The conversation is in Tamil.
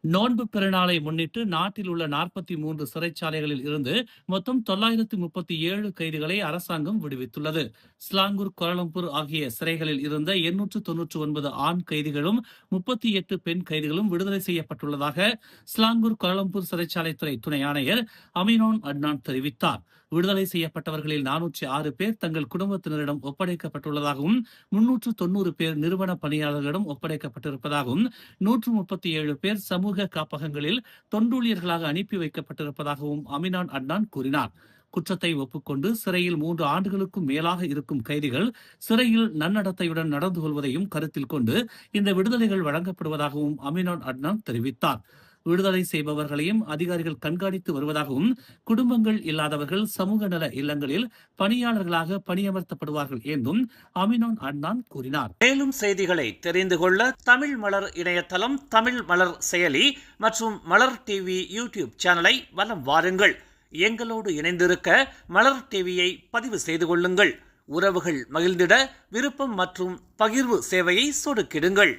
நோன்பு பெருநாளை முன்னிட்டு நாட்டில் உள்ள 43 சிறைச்சாலைகளில் இருந்து மொத்தம் 937 கைதிகளை அரசாங்கம் விடுவித்துள்ளது. ஸ்லாங்கூர், கோலாலம்பூர் ஆகிய சிறைகளில் இருந்த 899 ஆண் கைதிகளும் 38 பெண் கைதிகளும் விடுதலை செய்யப்பட்டுள்ளதாக ஸ்லாங்கூர், கோலாலம்பூர் சிறைச்சாலைத்துறை துணை ஆணையர் அமினோன் அட்னான் தெரிவித்தார். விடுதலை செய்யப்பட்டவர்களில் 406 பேர் தங்கள் குடும்பத்தினரிடம் ஒப்படைக்கப்பட்டுள்ளதாகவும் 390 பேர் நிறுவன பணியாளர்களிடம் ஒப்படைக்கப்பட்டிருப்பதாகவும் 137 பேர் சமூக காப்பகங்களில் தொண்டூழியர்களாக அனுப்பி வைக்கப்பட்டிருப்பதாகவும் அமினான் அட்னான் கூறினார். குற்றத்தை ஒப்புக்கொண்டு சிறையில் 3 ஆண்டுகளுக்கும் மேலாக இருக்கும் கைதிகள் சிறையில் நன்னடத்தையுடன் நடந்து கொள்வதையும் கருத்தில் கொண்டு இந்த விடுதலைகள் வழங்கப்படுவதாகவும் அமினான் அட்னான் தெரிவித்தார். விடுதலை செய்பவர்களையும் அதிகாரிகள் கண்காணித்து வருவதாகவும் குடும்பங்கள் இல்லாதவர்கள் சமூக நல இல்லங்களில் பணியாளர்களாக பணியமர்த்தப்படுவார்கள் என்றும் அமினோன் அட்னான் கூறினார். மேலும் செய்திகளை தெரிந்து கொள்ள தமிழ் மலர் இணையதளம், தமிழ் மலர் செயலி மற்றும் மலர் டிவி யூடியூப் சேனலை வலம் வாருங்கள். எங்களோடு இணைந்திருக்க மலர் டிவியை பதிவு செய்து கொள்ளுங்கள். உறவுகள் மகிழ்ந்திட விருப்பம் மற்றும் பகிர்வு சேவையை சொடுக்கிடுங்கள்.